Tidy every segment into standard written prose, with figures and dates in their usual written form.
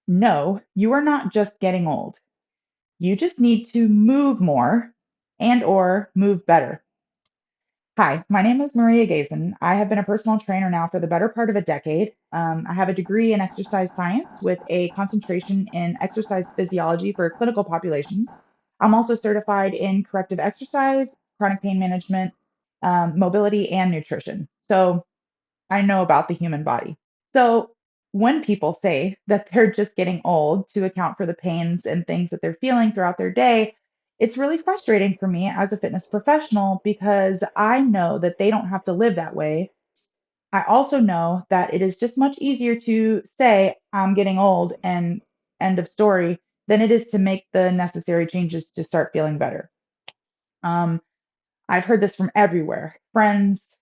No, you are not just getting old. You just need to move more and or move better. Hi, my name is Maria Gazen. I have been a personal trainer now for the better part of a decade. I have a degree in exercise science with a concentration in exercise physiology for clinical populations. I'm also certified in corrective exercise, chronic pain management, mobility, and nutrition. So I know about the human body. So when people say that they're just getting old to account for the pains and things that they're feeling throughout their day, it's really frustrating for me as a fitness professional because I know that they don't have to live that way. I also know that it is just much easier to say, I'm getting old and end of story, than it is to make the necessary changes to start feeling better. Um, I've heard this from everywhere friends,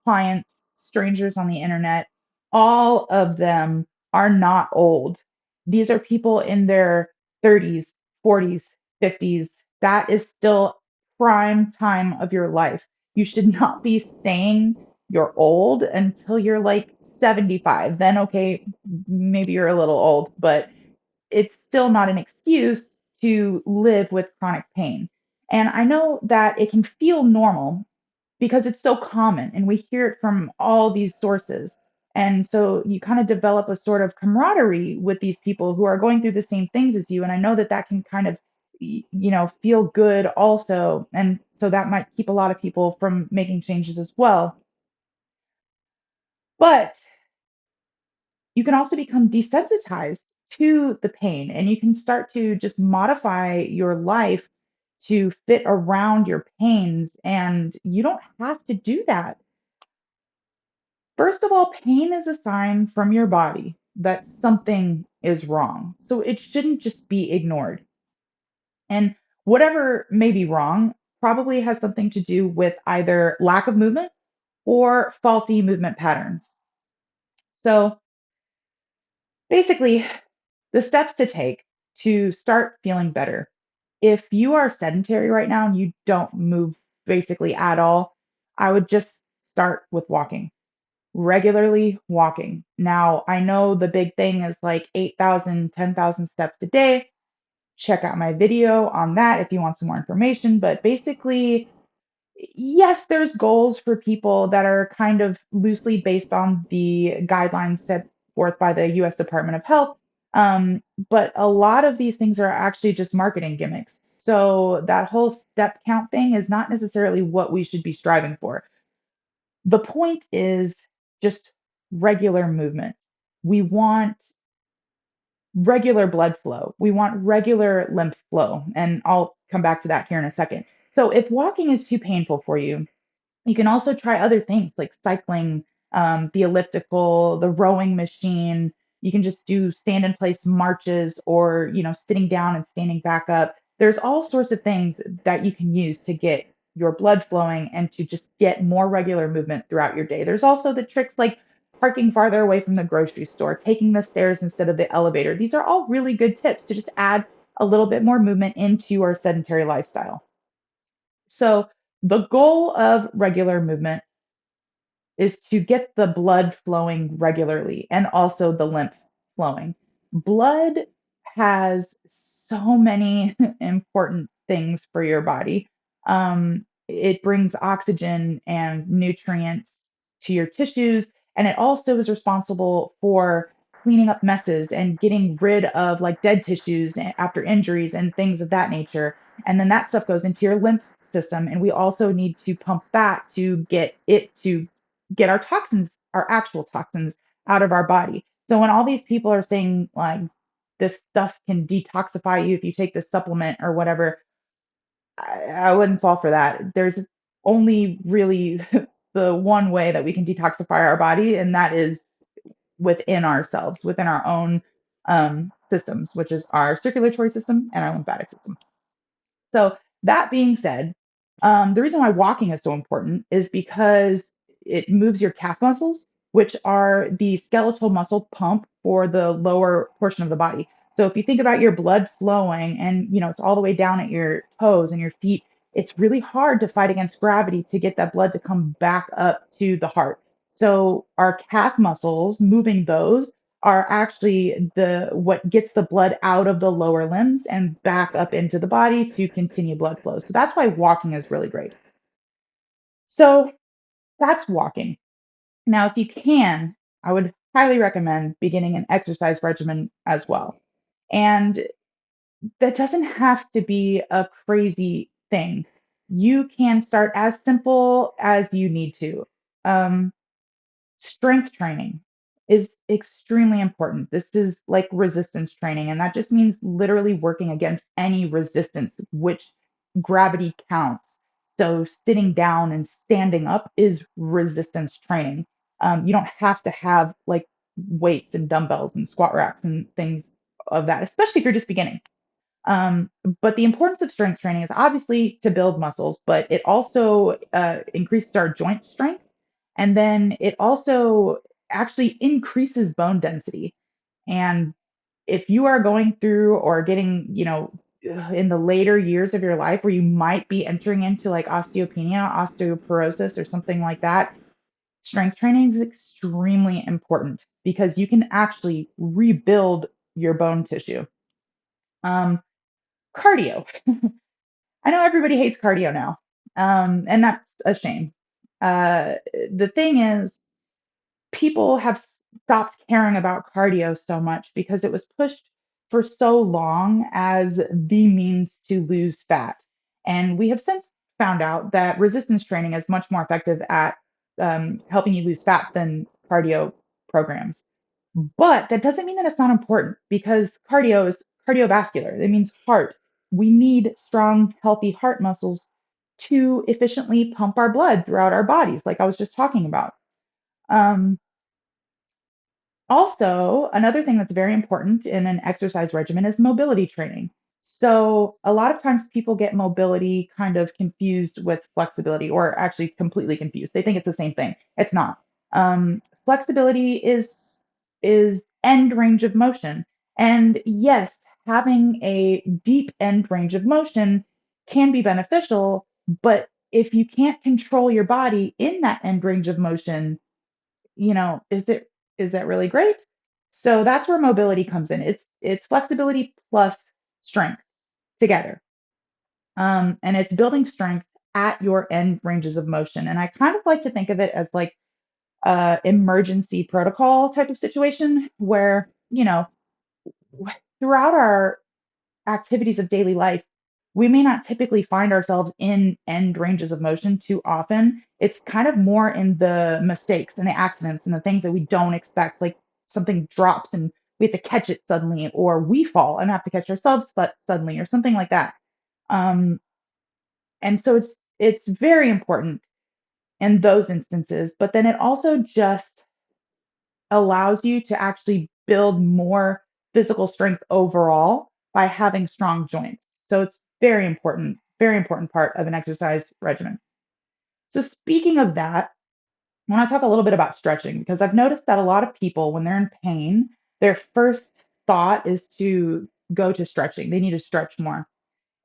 clients, strangers on the internet. All of them are not old. These are people in their 30s, 40s, 50s. That is still prime time of your life. You should not be saying you're old until you're like 75. Then, okay, maybe you're a little old, but it's still not an excuse to live with chronic pain. And I know that it can feel normal because it's so common and we hear it from all these sources. And so you kind of develop a sort of camaraderie with these people who are going through the same things as you. And I know that that can kind of, feel good also. And so that might keep a lot of people from making changes as well. But you can also become desensitized to the pain and you can start to just modify your life to fit around your pains. And you don't have to do that. First of all, pain is a sign from your body that something is wrong. So it shouldn't just be ignored. And whatever may be wrong probably has something to do with either lack of movement or faulty movement patterns. So basically, the steps to take to start feeling better. If you are sedentary right now and you don't move basically at all, I would just start with walking, regularly walking. Now, I know the big thing is like 8,000, 10,000 steps a day. Check out my video on that if you want some more information. But basically, yes, there's goals for people that are kind of loosely based on the guidelines set forth by the US Department of Health. But a lot of these things are actually just marketing gimmicks. So that whole step count thing is not necessarily what we should be striving for. The point is just regular movement. We want regular blood flow. We want regular lymph flow. And I'll come back to that here in a second. So if walking is too painful for you, you can also try other things like cycling, the elliptical, the rowing machine. You can just do stand in place marches or, sitting down and standing back up. There's all sorts of things that you can use to get your blood flowing and to just get more regular movement throughout your day. There's also the tricks like parking farther away from the grocery store, taking the stairs instead of the elevator. These are all really good tips to just add a little bit more movement into our sedentary lifestyle. So, the goal of regular movement is to get the blood flowing regularly and also the lymph flowing. Blood has so many important things for your body. It brings oxygen and nutrients to your tissues, and it also is responsible for cleaning up messes and getting rid of like dead tissues after injuries and things of that nature. And then that stuff goes into your lymph system, and we also need to pump that to get it to get our toxins, our actual toxins, out of our body. So when all these people are saying like this stuff can detoxify you if you take this supplement or whatever, I wouldn't fall for that. There's only really the one way that we can detoxify our body, and that is within ourselves, within our own systems, which is our circulatory system and our lymphatic system. So that being said, the reason why walking is so important is because it moves your calf muscles, which are the skeletal muscle pump for the lower portion of the body. So if you think about your blood flowing and it's all the way down at your toes and your feet, it's really hard to fight against gravity to get that blood to come back up to the heart. So our calf muscles, moving those are actually the what gets the blood out of the lower limbs and back up into the body to continue blood flow. So that's why walking is really great. So that's walking. Now, if you can, I would highly recommend beginning an exercise regimen as well. And that doesn't have to be a crazy thing. You can start as simple as you need to. Um, Strength training is extremely important. This is like resistance training, and that just means literally working against any resistance, which gravity counts. So, sitting down and standing up is resistance training. You don't have to have like weights and dumbbells and squat racks and things of that, especially if you're just beginning. Um, but the importance of strength training is obviously to build muscles, but it also increases our joint strength. And then it also actually increases bone density. And if you are going through or getting, in the later years of your life where you might be entering into like osteopenia, osteoporosis, or something like that, strength training is extremely important because you can actually rebuild your bone tissue. Um, Cardio. I know everybody hates cardio now, and that's a shame. The thing is, people have stopped caring about cardio so much because it was pushed for so long as the means to lose fat. And we have since found out that resistance training is much more effective at helping you lose fat than cardio programs. But that doesn't mean that it's not important because cardio is cardiovascular. It means heart. We need strong, healthy heart muscles to efficiently pump our blood throughout our bodies, like I was just talking about. Um, Also, another thing that's very important in an exercise regimen is mobility training. So, a lot of times people get mobility kind of confused with flexibility, or actually completely confused. They think it's the same thing. It's not. Flexibility is end range of motion. And yes, having a deep end range of motion can be beneficial, but if you can't control your body in that end range of motion, is that really great? So that's where mobility comes in. It's flexibility plus strength together. And it's building strength at your end ranges of motion. And I kind of like to think of it as like emergency protocol type of situation where, throughout our activities of daily life, we may not typically find ourselves in end ranges of motion too often. It's kind of more in the mistakes and the accidents and the things that we don't expect, like something drops and we have to catch it suddenly, or we fall and have to catch ourselves but suddenly, or something like that. Um, and so it's very important in those instances, but then it also just allows you to actually build more physical strength overall by having strong joints. So it's very important part of an exercise regimen. So speaking of that, I want to talk a little bit about stretching because I've noticed that a lot of people, when they're in pain, their first thought is to go to stretching. They need to stretch more.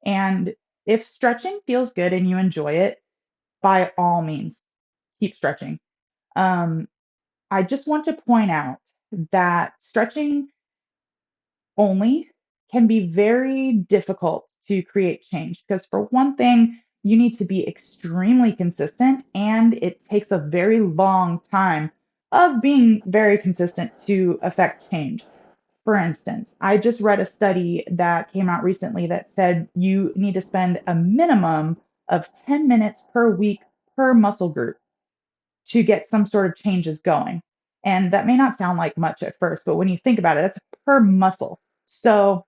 And if stretching feels good and you enjoy it, by all means, keep stretching. Um, I just want to point out that stretching only can be very difficult to create change because, for one thing, you need to be extremely consistent and it takes a very long time of being very consistent to affect change. For instance, I just read a study that came out recently that said you need to spend a minimum of 10 minutes per week per muscle group to get some sort of changes going. And that may not sound like much at first, but when you think about it, that's per muscle. So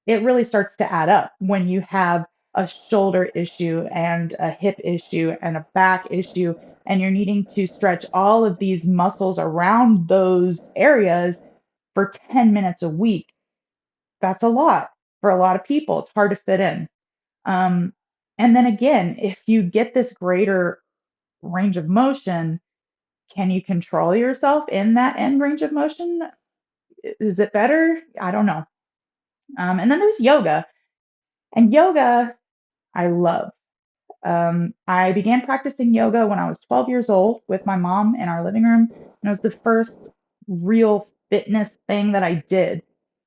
it really starts to add up when you have a shoulder issue and a hip issue and a back issue, and you're needing to stretch all of these muscles around those areas for 10 minutes a week. That's a lot for a lot of people. It's hard to fit in. Um, and then again, if you get this greater range of motion, can you control yourself in that end range of motion? Is it better? I don't know. And then there's yoga. And yoga, I love. I began practicing yoga when I was 12 years old with my mom in our living room. And it was the first real fitness thing that I did.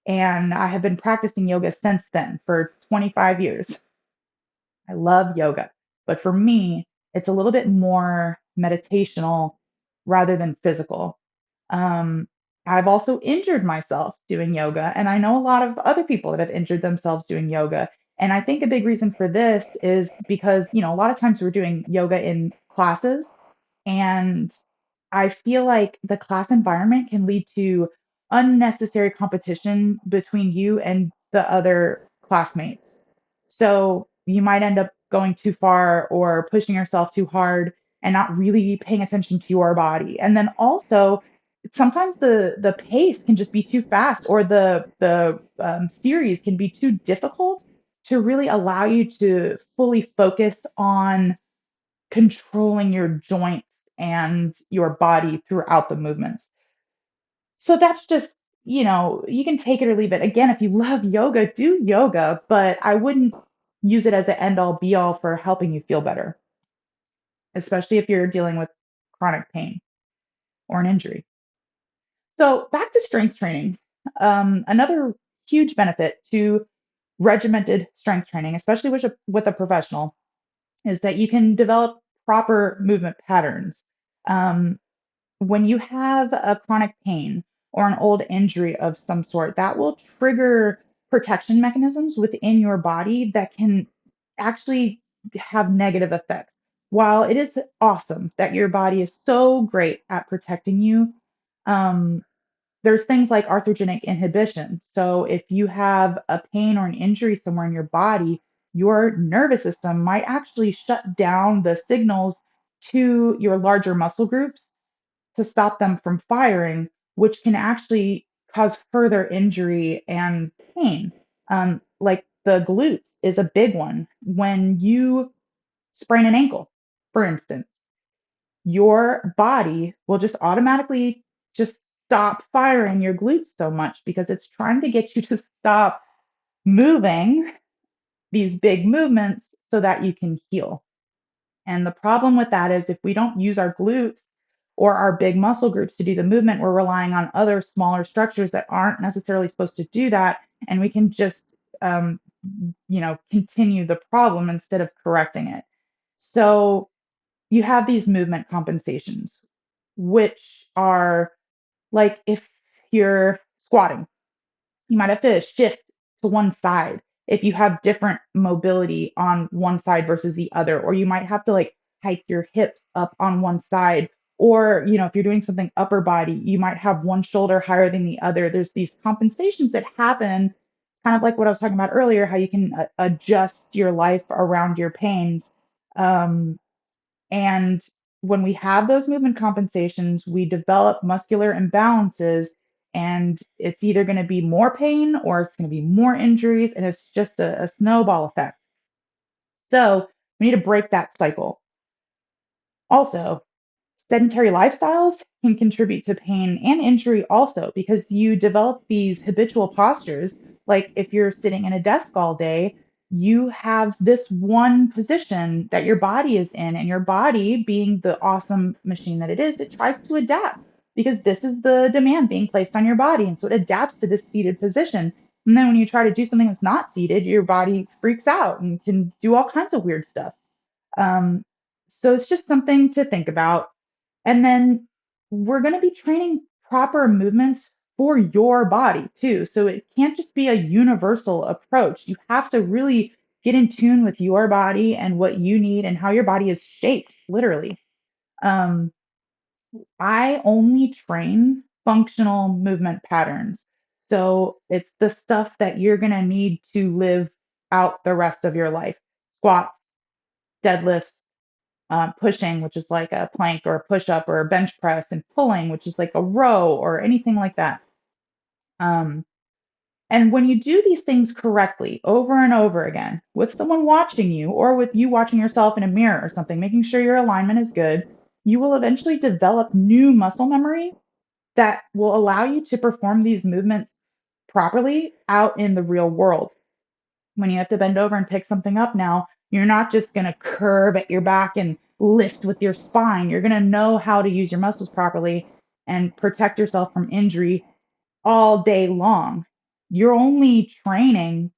And I have been practicing yoga since then for 25 years. I love yoga, but for me, it's a little bit more meditational rather than physical. Um, I've also injured myself doing yoga, and I know a lot of other people that have injured themselves doing yoga. And I think a big reason for this is because, a lot of times we're doing yoga in classes, and I feel like the class environment can lead to unnecessary competition between you and the other classmates. So you might end up going too far or pushing yourself too hard and not really paying attention to your body. And then also, sometimes the pace can just be too fast, or the series can be too difficult to really allow you to fully focus on controlling your joints and your body throughout the movements. So that's just, you can take it or leave it. Again, if you love yoga, do yoga, but I wouldn't use it as an end all be all for helping you feel better, especially if you're dealing with chronic pain or an injury. So back to strength training. Another huge benefit to regimented strength training, especially with a professional, is that you can develop proper movement patterns. Um, when you have a chronic pain or an old injury of some sort, that will trigger protection mechanisms within your body that can actually have negative effects. While it is awesome that your body is so great at protecting you, um, there's things like arthrogenic inhibition. So if you have a pain or an injury somewhere in your body, your nervous system might actually shut down the signals to your larger muscle groups to stop them from firing, which can actually cause further injury and pain. Like the glutes is a big one. When you sprain an ankle, for instance, your body will just automatically just stop firing your glutes so much because it's trying to get you to stop moving these big movements so that you can heal. And the problem with that is if we don't use our glutes or our big muscle groups to do the movement, we're relying on other smaller structures that aren't necessarily supposed to do that. And we can just, continue the problem instead of correcting it. So you have these movement compensations, which are like if you're squatting, you might have to shift to one side if you have different mobility on one side versus the other, or you might have to like hike your hips up on one side, or if you're doing something upper body, you might have one shoulder higher than the other. There's these compensations that happen. It's kind of like what I was talking about earlier, how you can adjust your life around your pains. Um, and when we have those movement compensations, we develop muscular imbalances, and it's either going to be more pain or it's going to be more injuries, and it's just a snowball effect. So we need to break that cycle. Also, sedentary lifestyles can contribute to pain and injury also because you develop these habitual postures. Like if you're sitting in a desk all day, you have this one position that your body is in, and your body, being the awesome machine that it is, it tries to adapt because this is the demand being placed on your body. And so it adapts to this seated position. And then when you try to do something that's not seated, your body freaks out and can do all kinds of weird stuff. Um, so it's just something to think about. And then we're going to be training proper movements for your body too. So it can't just be a universal approach. You have to really get in tune with your body and what you need and how your body is shaped, literally. Um, I only train functional movement patterns. So it's the stuff that you're going to need to live out the rest of your life: squats, deadlifts, pushing, which is like a plank or a push up or a bench press, and pulling, which is like a row or anything like that. Um, and when you do these things correctly over and over again with someone watching you or with you watching yourself in a mirror or something, making sure your alignment is good, you will eventually develop new muscle memory that will allow you to perform these movements properly out in the real world. When you have to bend over and pick something up now, you're not just going to curve at your back and lift with your spine. You're going to know how to use your muscles properly and protect yourself from injury all day long. You're only training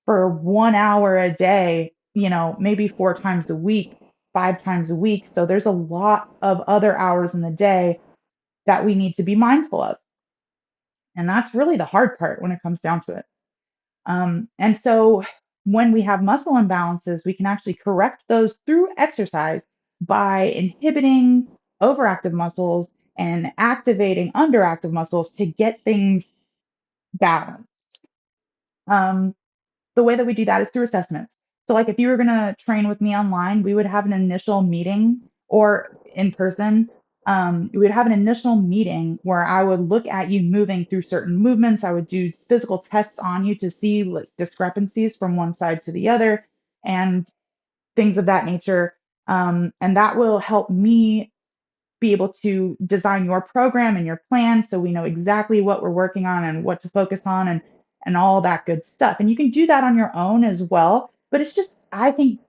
for 1 hour a day, maybe 4 times a week, 5 times a week. So there's a lot of other hours in the day that we need to be mindful of. And that's really the hard part when it comes down to it. And so when we have muscle imbalances, we can actually correct those through exercise by inhibiting overactive muscles and activating underactive muscles to get things balanced. Um, the way that we do that is through assessments. So, like if you were going to train with me online, we would have an initial meeting or in person. We would have an initial meeting where I would look at you moving through certain movements. I would do physical tests on you to see like discrepancies from one side to the other and things of that nature. And that will help me be able to design your program and your plan so we know exactly what we're working on and what to focus on and all that good stuff. And you can do that on your own as well, but it's just I think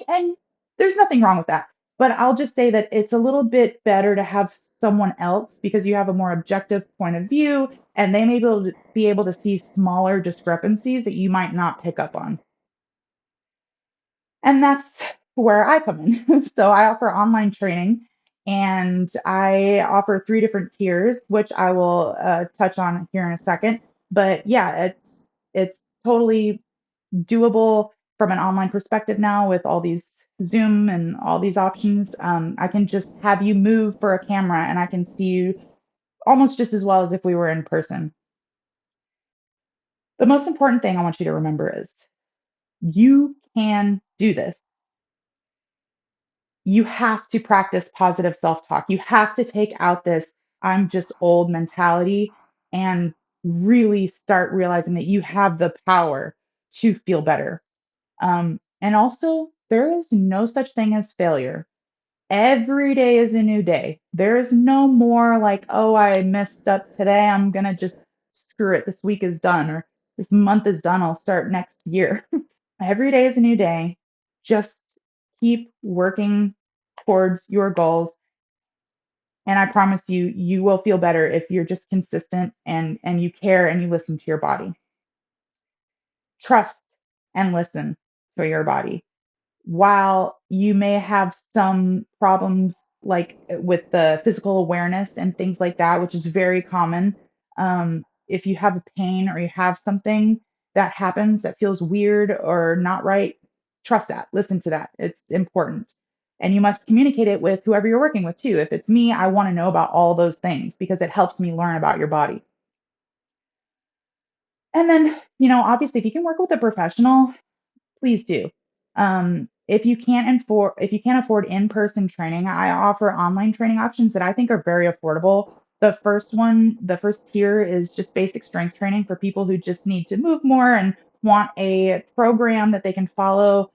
and there's nothing wrong with that. But I'll just say that it's a little bit better to have someone else because you have a more objective point of view and they may be able to see smaller discrepancies that you might not pick up on. And that's where I come in. So I offer online training and I offer 3 different tiers, which I will touch on here in a second. But yeah, it's totally doable from an online perspective now with all these Zoom and all these options. I can just have you move for a camera and I can see you almost just as well as if we were in person. The most important thing I want you to remember is you can do this. You have to practice positive self talk. You have to take out this I'm just old mentality and really start realizing that you have the power to feel better. And also, there is no such thing as failure. Every day is a new day. There is no more like, oh, I messed up today. I'm going to just screw it. This week is done or this month is done. I'll start next year. Every day is a new day. Just keep working towards your goals. And I promise you, you will feel better if you're just consistent and you care and you listen to your body. Trust and listen to your body. While you may have some problems like with the physical awareness and things like that, which is very common, if you have a pain or you have something that happens that feels weird or not right, trust that, listen to that. It's important. And you must communicate it with whoever you're working with too. If it's me, I want to know about all those things because it helps me learn about your body. And then, obviously, if you can work with a professional, please do. If you can't afford in-person training, I offer online training options that I think are very affordable. The first tier is just basic strength training for people who just need to move more and want a program that they can follow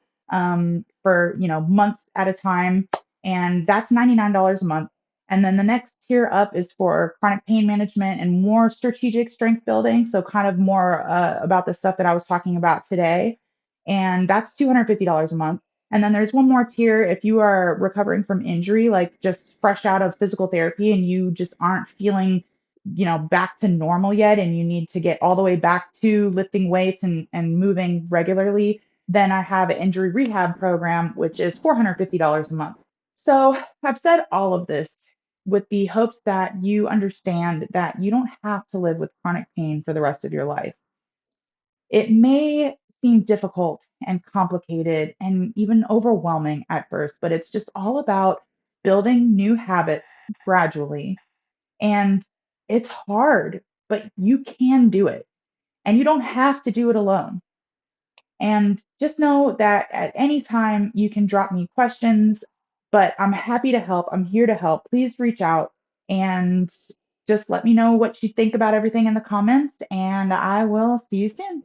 for months at a time, and that's $99 a month. And then the next tier up is for chronic pain management and more strategic strength building, so kind of more about the stuff that I was talking about today and that's $250 a month. And then there's one more tier if you are recovering from injury, like just fresh out of physical therapy and you just aren't feeling, back to normal yet and you need to get all the way back to lifting weights and moving regularly, then I have an injury rehab program, which is $450 a month. So I've said all of this with the hopes that you understand that you don't have to live with chronic pain for the rest of your life. It may seem difficult and complicated and even overwhelming at first, but it's just all about building new habits gradually. And it's hard, but you can do it. And you don't have to do it alone. And just know that at any time you can drop me questions, but I'm happy to help. I'm here to help. Please reach out and just let me know what you think about everything in the comments, and I will see you soon.